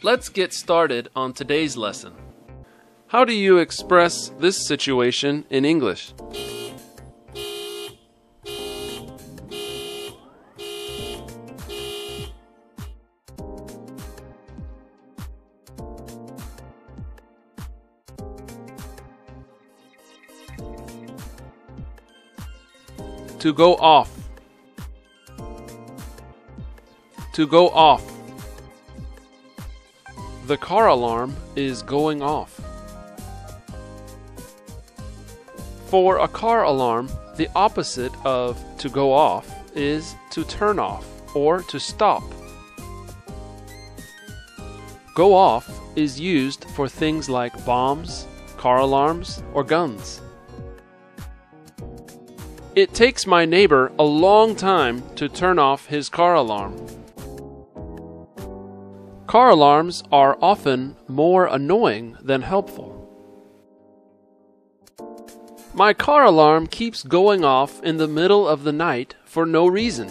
Let's get started on today's lesson. How do you express this situation in English? To go off. To go off. The car alarm is going off. For a car alarm, the opposite of to go off is to turn off or to stop. Go off is used for things like bombs, car alarms, or guns. It takes my neighbor a long time to turn off his car alarm. Car alarms are often more annoying than helpful. My car alarm keeps going off in the middle of the night for no reason.